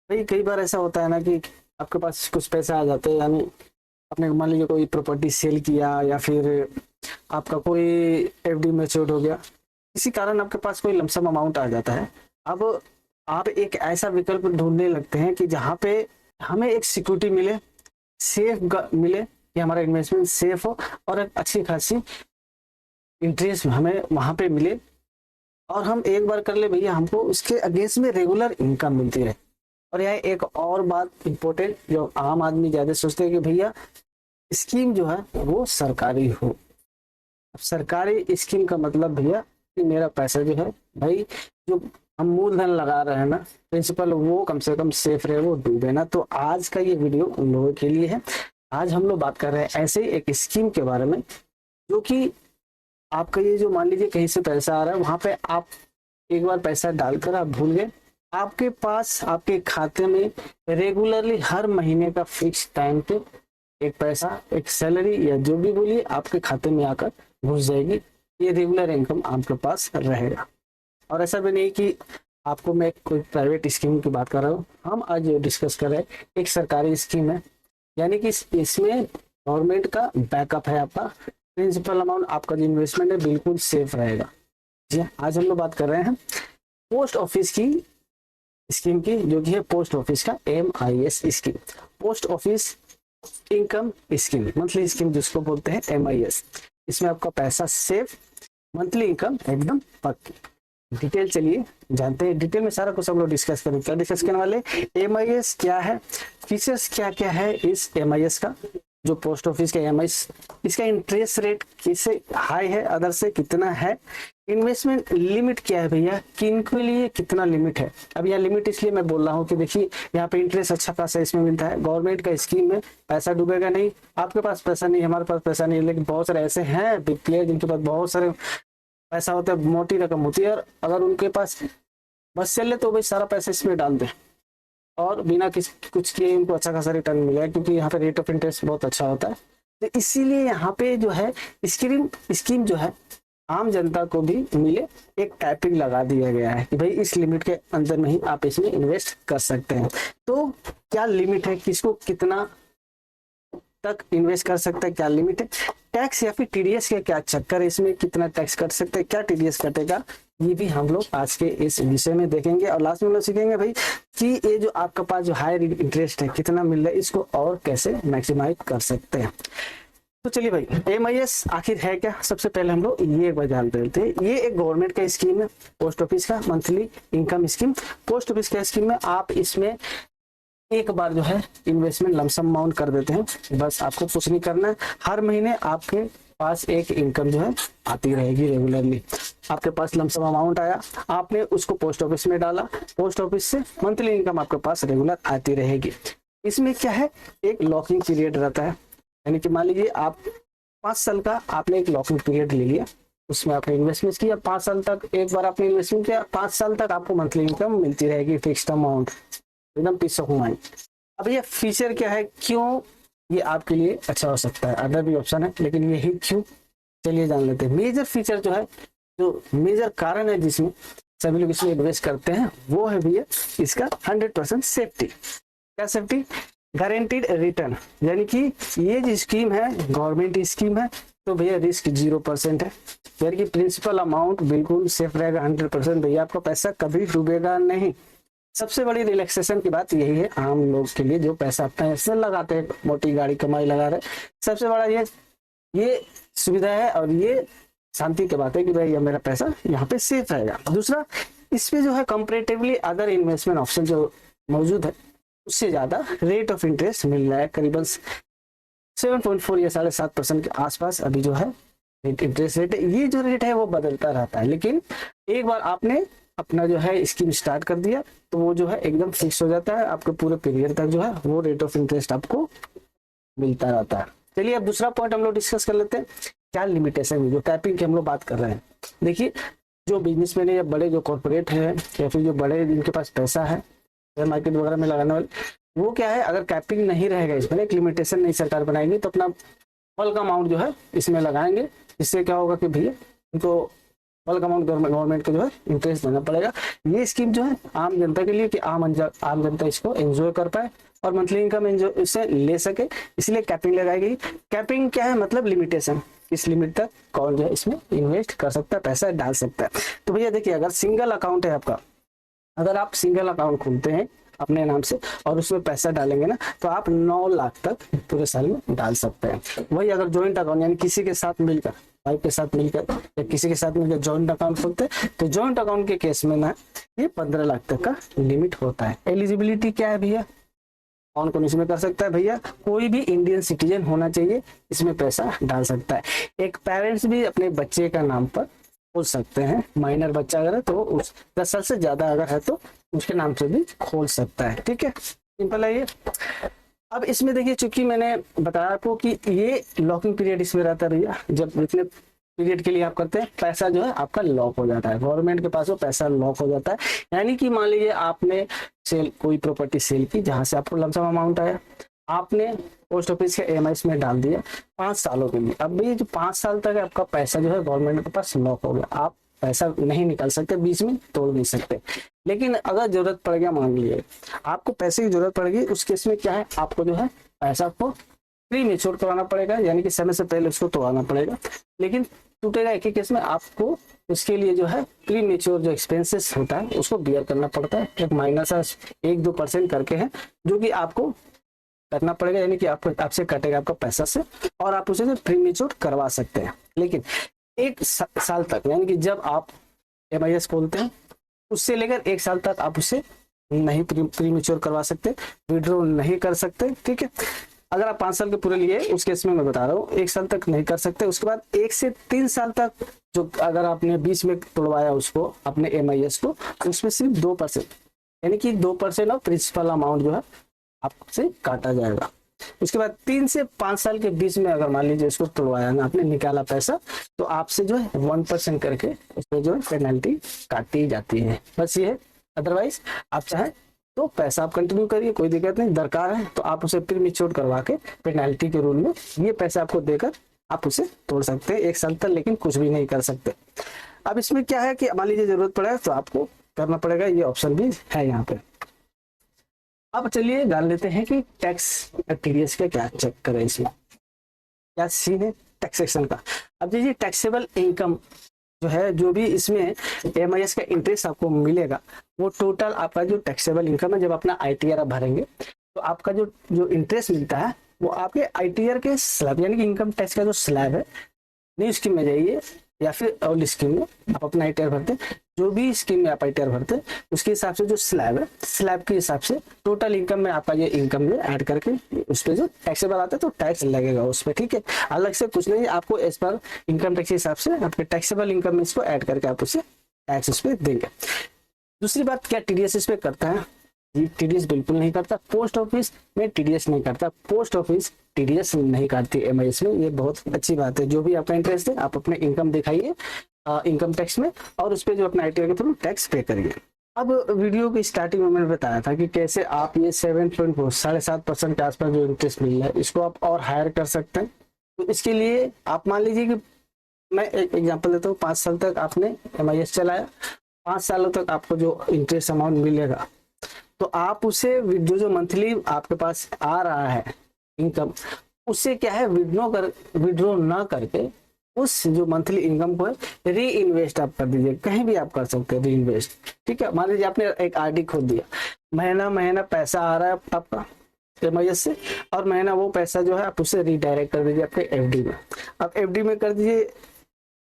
भाई कई बार ऐसा होता है ना कि आपके पास कुछ पैसा आ जाते हैं, यानी आपने मान लीजिए कोई प्रॉपर्टी सेल किया या फिर आपका कोई एफडी मैच्योर हो गया, इसी कारण आपके पास कोई लमसम अमाउंट आ जाता है। अब आप एक ऐसा विकल्प ढूंढने लगते हैं कि जहाँ पे हमें एक सिक्योरिटी मिले, सेफ मिले कि हमारा इन्वेस्टमेंट सेफ हो और एक अच्छी खासी इंटरेस्ट हमें वहां पे मिले, और हम एक बार कर ले भैया, हमको उसके अगेंस्ट में रेगुलर इनकम मिलती रहे। और यह एक और बात इंपॉर्टेंट जो आम आदमी ज्यादा सोचते हैं कि भैया स्कीम जो है वो सरकारी हो। अब सरकारी स्कीम का मतलब भैया कि मेरा पैसा जो है भाई, जो हम मूलधन लगा रहे हैं ना, प्रिंसिपल, वो कम से कम सेफ रहे, वो डूबे ना। तो आज का ये वीडियो उन लोगों के लिए है। आज हम लोग बात कर रहे हैं ऐसे ही एक स्कीम के बारे में, जो कि आपका ये जो मान लीजिए कहीं से पैसा आ रहा है, वहां पे आप एक बार पैसा डालकर आप भूल गए, आपके पास आपके खाते में रेगुलरली हर महीने का फिक्स टाइम पे एक पैसा, एक सैलरी या जो भी बोलिए, आपके खाते में आकर घुस जाएगी। ये रेगुलर इनकम आपके पास रहेगा। और ऐसा भी नहीं कि आपको मैं कोई प्राइवेट स्कीम की बात कर रहा हूँ, हम आज जो डिस्कस कर रहे हैं एक सरकारी स्कीम है, यानी कि इसमें गवर्नमेंट का बैकअप है। आपका प्रिंसिपल अमाउंट, आपका जो इन्वेस्टमेंट है बिल्कुल सेफ रहेगा। जी हाँ, आज हम लोग बात कर रहे हैं पोस्ट ऑफिस की स्कीम की, जो कि है पोस्ट ऑफिस का MIS scheme, post office income scheme, monthly scheme जिसको बोलते हैं MIS। इसमें आपका पैसा सेफ, मंथली इनकम एकदम पक्की। डिटेल चलिए जानते हैं, डिटेल में सारा कुछ हम लोग डिस्कस करेंगे। क्या डिस्कस करने वाले, MIS क्या है, फीचर्स क्या क्या है इस MIS का, जो पोस्ट ऑफिस का MIS, इसका इंटरेस्ट रेट किससे हाई है, अदर से कितना है, इन्वेस्टमेंट लिमिट क्या है भैया, किन के लिए कितना लिमिट है। अब यह लिमिट इसलिए मैं बोल रहा हूँ कि देखिए यहाँ पे इंटरेस्ट अच्छा खासा इसमें मिलता है। गवर्नमेंट का स्कीम में पैसा डूबेगा नहीं। आपके पास पैसा नहीं, हमारे पास पैसा नहीं, लेकिन बहुत सारे ऐसे हैं बिग प्लेयर जिनके पास बहुत सारे पैसा होता है, मोटी रकम होती है, और अगर उनके पास बस चल ले तो भाई सारा पैसा इसमें डाल दे और बिना कुछ किए उनको अच्छा खासा रिटर्न मिलेगा, क्योंकि यहाँ पे रेट ऑफ इंटरेस्ट बहुत अच्छा होता है। तो इसीलिए यहाँ पे जो है स्कीम स्कीम जो है आम जनता को भी मिले, एक टैपिंग लगा दिया गया है कि भाई इस लिमिट के अंदर में ही आप इसमें इन्वेस्ट कर सकते हैं। तो क्या लिमिट है, किसको कितना तक इन्वेस्ट कर सकता है, क्या लिमिट है, टैक्स या फिर TDS का क्या चक्कर है, इसमें कितना टैक्स कट सकते हैं, क्या TDS कटेगा, ये भी हम लोग आज के इस विषय में देखेंगे। और लास्ट में लोग सीखेंगे भाई कि ये जो आपके पास जो हायर इंटरेस्ट है कितना मिल रहा है, इसको और कैसे मैक्सिमाइज कर सकते हैं। तो चलिए भाई, MIS आखिर है क्या, सबसे पहले हम लोग ये एक बार जान लेते हैं। ये एक गवर्नमेंट का स्कीम है, पोस्ट ऑफिस का monthly income scheme. Post office का स्कीम में आप इसमें एक बार जो है इन्वेस्टमेंट लमसम अमाउंट कर देते हैं, बस आपको कुछ नहीं करना है। हर महीने आपके पास एक इनकम जो है आती रहेगी रेगुलरली। आपके पास लमसम अमाउंट आया, आपने उसको पोस्ट ऑफिस में डाला, पोस्ट ऑफिस से मंथली इनकम आपके पास रेगुलर आती रहेगी। इसमें क्या है, एक लॉकिंग पीरियड रहता है, यानी कि मान लीजिए आप 5 साल का आपने एक लॉकिंग पीरियड ले लिया, उसमें आपने इन्वेस्टमेंट किया 5 साल तक, एक बार आपने इन्वेस्टमेंट किया 5 साल तक आपको मंथली इनकम मिलती रहेगी, फिक्स्ड अमाउंट, एकदम पीस ऑफ माइंड। अब ये फीचर क्या है, क्यों ये आपके लिए अच्छा हो सकता है, अदर भी ऑप्शन है लेकिन ये ही क्यों, चलिए जान लेते हैं। मेजर फीचर जो है, जो मेजर कारण है जिसमें सभी लोग इसमें इन्वेस्ट करते हैं, वो है भैया इसका 100% सेफ्टी। क्या सेफ्टी, गारंटीड रिटर्न, यानी कि ये जो स्कीम है गवर्नमेंट स्कीम है, तो भैया रिस्क 0% है, यानी कि प्रिंसिपल अमाउंट बिल्कुल सेफ रहेगा 100%। भैया आपका पैसा कभी डूबेगा नहीं। सबसे बड़ी रिलैक्सेशन की बात यही है आम लोग के लिए, जो पैसा अपना ऐसे लगाते हैं, मोटी गाड़ी कमाई लगा रहे, सबसे बड़ा ये सुविधा है और ये शांति की बात है कि भाई ये मेरा पैसा यहाँ पे सेफ रहेगा। दूसरा, इसमें जो है कंपेरेटिवली अदर इन्वेस्टमेंट ऑप्शन जो मौजूद है उससे ज्यादा रेट ऑफ इंटरेस्ट मिल रहा है, करीबन 7.4 या 7.5% के आसपास अभी जो है इंटरेस्ट रेट है। ये जो रेट है वो बदलता रहता है, लेकिन एक बार आपने अपना जो है स्कीम स्टार्ट कर दिया तो वो जो है एकदम फिक्स हो जाता है, आपके पूरे पीरियड तक जो है वो रेट ऑफ इंटरेस्ट आपको मिलता रहता है। चलिए अब दूसरा पॉइंट हम लोग डिस्कस कर लेते हैं, क्या लिमिटेशन है, जो टैपिंग की हम लोग बात कर रहे हैं। देखिए जो बिजनेसमैन है या बड़े जो कॉर्पोरेट है या फिर जो बड़े जिनके पास पैसा है शेयर मार्केट वगैरह में लगाने वाले, वो क्या है, अगर कैपिंग नहीं रहेगा, इसमें एक लिमिटेशन नहीं सरकार बनाएगी, तो अपना बल्क अमाउंट जो है इसमें लगाएंगे। इससे क्या होगा कि भैया उनको बल्क अमाउंट गवर्नमेंट को जो है इंटरेस्ट देना पड़ेगा। ये स्कीम जो है आम जनता के लिए कि आम जनता इसको एंजॉय कर पाए और मंथली इनकम इससे ले सके, इसलिए कैपिंग लगाई गई। कैपिंग क्या है, मतलब लिमिटेशन, किस लिमिट तक कौन जो है इसमें इन्वेस्ट कर सकता है, पैसा डाल सकता है। तो भैया देखिए, अगर सिंगल अकाउंट है आपका, अगर आप सिंगल अकाउंट खोलते हैं अपने नाम से और उसमें पैसा डालेंगे ना, तो आप 9 लाख तक पूरे साल में डाल सकते हैं। वही अगर जॉइंट अकाउंट यानी किसी के साथ मिलकर, वाइफ के साथ मिलकर या किसी के साथ मिलकर जॉइंट अकाउंट खोलते हैं, तो जॉइंट अकाउंट के केस में ना ये 15 लाख तक का लिमिट होता है। एलिजिबिलिटी क्या है भैया, कौन कौन इसमें कर सकता है भैया, कोई भी इंडियन सिटीजन होना चाहिए इसमें पैसा डाल सकता है। एक पेरेंट्स भी अपने बच्चे का नाम पर खोल सकते हैं, माइनर बच्चा अगर है तो उस 10 साल से ज्यादा अगर है तो उसके नाम से भी खोल सकता है। ठीक है, सिंपल है ये। अब इसमें देखिए, चूंकि मैंने बताया आपको कि ये लॉकिंग पीरियड इसमें रहता है भैया, जब जितने पीरियड के लिए आप करते हैं पैसा जो है आपका लॉक हो जाता है, गवर्नमेंट के पास वो पैसा लॉक हो जाता है। यानी कि मान लीजिए आपने कोई प्रॉपर्टी सेल की जहां से आपको लमसम अमाउंट आया, आपने पोस्ट ऑफिस के EMIs में डाल दिया 5 सालों के लिए। अब ये जो 5 साल तक आपका पैसा जो है गवर्नमेंट के पास लॉक हो गया, आप पैसा नहीं निकाल सकते, बीच में तोड़ नहीं सकते। लेकिन अगर जरूरत पड़ गया, मान लीजिए आपको पैसे की जरूरत पड़ गई, उस केस में क्या है, आपको जो है पैसा को प्री मेच्योर करवाना पड़ेगा, यानी कि समय से पहले उसको तोड़ना पड़ेगा। लेकिन टूटेगा एक ही केस में, आपको उसके लिए जो है प्री मेच्योर जो एक्सपेंसेस होता है उसको बियर करना पड़ता है। एक माइनस 1-2% करके है जो कि आपको करना पड़ेगा, यानी कि आपसे कटेगा आपका पैसा से, और आप उसे प्री मेच्योर करवा सकते हैं। लेकिन 1 साल तक, यानी कि जब आप MIS खोलते हैं उससे लेकर 1 साल तक आप उसे नहीं प्री मेच्योर करवा सकते, विड्रॉ नहीं कर सकते। ठीक है, अगर आप 5 साल के पूरे लिए, उस केस में मैं बता रहा हूँ 1 साल तक नहीं कर सकते। उसके बाद 1 से 3 साल तक जो अगर आपने बीच में तोड़वाया उसको अपने MIS को, उसमें सिर्फ 2%, यानी कि 2% ऑफ प्रिंसिपल अमाउंट जो है आपसे काटा जाएगा। उसके बाद 3 से 5 साल के बीच में अगर मान लीजिए इसको तोड़वाया ना, आपने निकाला पैसा, तो आपसे जो है 1% करके उसमें जो है पेनल्टी काटी जाती है, बस ये है। अदरवाइज आप चाहे तो पैसा आप कंटिन्यू करिए, कोई दिक्कत नहीं। दरकार है तो आप उसे प्री मेच्योर करवा के पेनल्टी के रूल में ये पैसा आपको देकर आप उसे तोड़ सकते हैं 1 साल तक, लेकिन कुछ भी नहीं कर सकते। अब इसमें क्या है कि मान लीजिए जरूरत पड़े तो आपको करना पड़ेगा, ये ऑप्शन भी है यहाँ पे। अब चलिए जान लेते हैं कि टैक्स TDS का क्या चेक करें, इसमें क्या सीन है टैक्सेशन का। अब देखिए, टैक्सेबल इनकम जो है, जो भी इसमें MIS का इंटरेस्ट आपको मिलेगा, वो टोटल आपका जो टैक्सेबल इनकम है, जब अपना ITR आप भरेंगे तो आपका जो इंटरेस्ट मिलता है वो आपके ITR के स्लैब, यानी कि इनकम टैक्स का जो स्लैब है, न्यू स्कीम में जाइए या फिर ओल्ड स्कीम में आप अपना ITR भरते हैं, जो भी स्कीम में आप ITR भरते हैं उसके हिसाब से जो स्लैब है, स्लैब के हिसाब से टोटल इनकम में आपका ये इनकम में ऐड करके उस पर जो टैक्सेबल आता है तो टैक्स लगेगा उस पर। ठीक है, अलग से कुछ नहीं, आपको एज पर इनकम टैक्स के हिसाब से आपके टैक्सेबल इनकम में इसको ऐड करके आप उसे टैक्स उस पर देंगे। दूसरी बात, क्या TDS इस पे करता है? TDS बिल्कुल नहीं करता। पोस्ट ऑफिस में TDS नहीं करता, पोस्ट ऑफिस TDS नहीं काटती MIS में, ये बहुत अच्छी बात है। जो भी आपका इंटरेस्ट है आप अपने इनकम दिखाइए इनकम टैक्स में, और उस पर जो अपना ITR के थ्रू टैक्स पे करिए। अब वीडियो की स्टार्टिंग में मैंने बताया था कि कैसे आप ये 7.4 के आसपास जो इंटरेस्ट मिल रहा है इसको आप और हायर कर सकते हैं। तो इसके लिए आप मान लीजिए कि मैं एक एग्जांपल देता हूँ, 5 साल तक आपने MIS चलाया, 5 सालों तक आपको जो इंटरेस्ट अमाउंट मिलेगा, तो आप उसे जो मंथली आपके पास आ रहा है इनकम, उससे क्या है, विड्रॉ ना करके उस जो मंथली इनकम को री इन्वेस्ट आप कर दीजिए, कहीं भी आप कर सकते हैं री इन्वेस्ट। ठीक है, मान लीजिए आपने एक RD खोल दिया, महीना पैसा आ रहा है आपका MIS से, और महीना वो पैसा जो है आप उसे रीडायरेक्ट कर दीजिए आपके FD में। अब FD में कर दीजिए,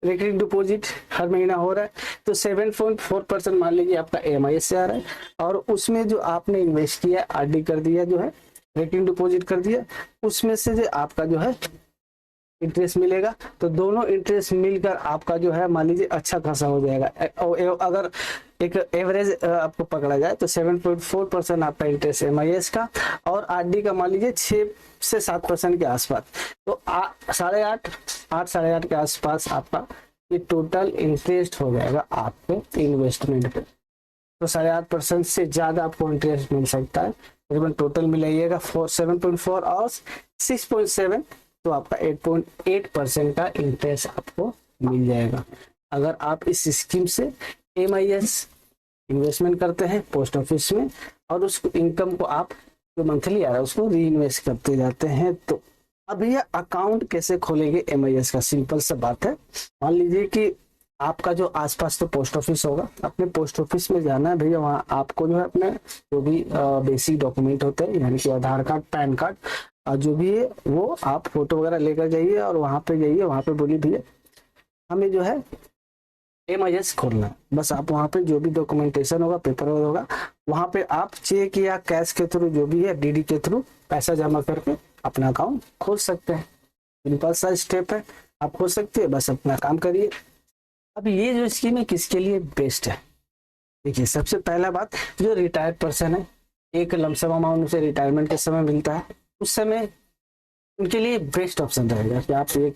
रिकरिंग डिपॉजिट हर महीना हो रहा है, तो 7.4% मान लीजिए आपका MIS से आ रहा है, और उसमें जो आपने इन्वेस्ट किया RD कर दिया, जो है रिकरिंग डिपॉजिट कर दिया, उसमें से जो आपका जो है इंटरेस्ट मिलेगा, तो दोनों इंटरेस्ट मिलकर आपका जो है मान लीजिए अच्छा खासा हो जाएगा। अगर एक एवरेज आपको पकड़ा जाए तो 7.4% आपका इंटरेस्ट MIS का, और RD का मान लीजिए 6 से 7% के आसपास, तो 8.5 के आसपास आपका ये टोटल इंटरेस्ट हो जाएगा आपके इन्वेस्टमेंट पे। तो 8.5% से ज्यादा आपको इंटरेस्ट मिल सकता है, तकरीबन टोटल मिलाइएगा 7.4 और 6.7, तो आपका 8.8% का इंटरेस्ट आपको मिल जाएगा। अगर आप इस स्कीम से MIS इन्वेस्टमेंट करते हैं पोस्ट ऑफिस में और उस इनकम को आप जो मंथली आ रहा है उसको री इन्वेस्ट करते जाते हैं। तो अब ये अकाउंट कैसे खोलेंगे MIS का, सिंपल सा बात है। मान लीजिए कि आपका जो आसपास तो पोस्ट ऑफिस होगा, अपने पोस्ट ऑफिस में जाना है भैया, वहाँ आपको जो है अपने जो भी बेसिक डॉक्यूमेंट होते हैं यानी कि आधार कार्ड, पैन कार्ड, जो भी है वो आप फोटो वगैरह लेकर जाइए और वहाँ पे जाइए, वहाँ पे बोलिए भैया हमें जो है MIS खोलना है। बस आप वहाँ पे जो भी डॉक्यूमेंटेशन होगा, पेपर होगा, वहाँ पे आप चेक या कैश के थ्रू जो भी है DD के थ्रू पैसा जमा करके अपना अकाउंट खोल सकते हैं। सिंपल सा स्टेप है, आप खोल सकते हैं, बस अपना काम करिए। अब ये जो स्कीम है किसके लिए बेस्ट है? देखिए, सबसे पहला बात, जो रिटायर्ड पर्सन है, एक लमसम अमाउंट उसे रिटायरमेंट के समय मिलता है, उस समय उनके लिए बेस्ट ऑप्शन रहेगा कि आप एक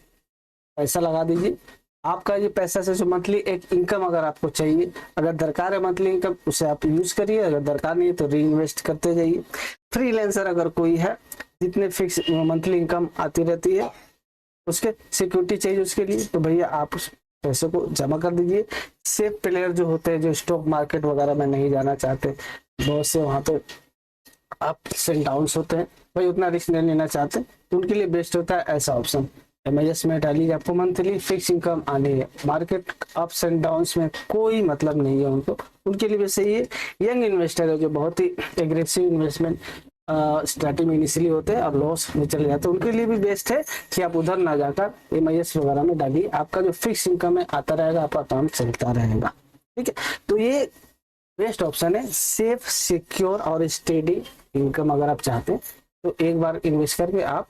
पैसा लगा दीजिए। आपका ये पैसा से जो मंथली एक इनकम अगर आपको चाहिए, अगर दरकार है मंथली इनकम, उसे आप यूज करिए, अगर दरकार नहीं है तो री इन्वेस्ट करते जाइए। फ्रीलांसर अगर कोई है, जितने फिक्स मंथली इनकम आती रहती है, उसके सिक्योरिटी चाहिए उसके लिए, तो भैया आप उस पैसे को जमा कर दीजिए। सेफ प्लेयर जो होते हैं, जो स्टॉक मार्केट वगैरह में नहीं जाना चाहते, बहुत से वहाँ पे अप्स एंड डाउन्स होते हैं, भाई उतना रिस्क नहीं लेना चाहते, तो उनके लिए बेस्ट होता है ऐसा ऑप्शन। MIS में डालिए, आपको मंथली फिक्स इनकम आनी है, मार्केट अप्स एंड डाउन्स में कोई मतलब नहीं है उनको, उनके लिए भी सही है। यंग इन्वेस्टर है जो बहुत ही एग्रेसिव इन्वेस्टमेंट स्टार्टिंग में इनिशियली होते हैं और लॉस में चले जाते हैं, उनके लिए भी बेस्ट है कि आप उधर ना जाकर MIS वगैरह में डालिए, आपका जो फिक्स इनकम है आता रहेगा, आपका काम चलता रहेगा। ठीक है, तो ये बेस्ट ऑप्शन है, सेफ, सिक्योर और स्टेडी इनकम अगर आप चाहते हैं तो एक बार इन्वेस्ट करके आप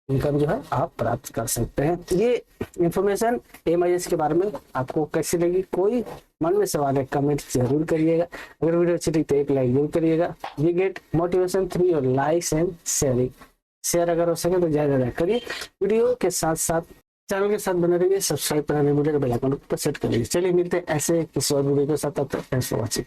इनकम जो है आप प्राप्त कर सकते हैं। ये इंफॉर्मेशन MIS के बारे में आपको कैसी लगी? कोई मन में सवाल है कमेंट जरूर करिएगा। अगर वीडियो अच्छी लगी तो एक लाइक जरूर करिएगा। We get motivation through your likes and sharing. Share अगर हो सके तो ज्यादा करिए। वीडियो के साथ साथ चैनल के साथ बने रहिए, सब्सक्राइब कराने वीडियो के बेल आइकन पर सेट करिए। चलिए मिलते हैं ऐसे किसी और वीडियो के साथ, तब तक थैंक्स फॉर वॉचिंग।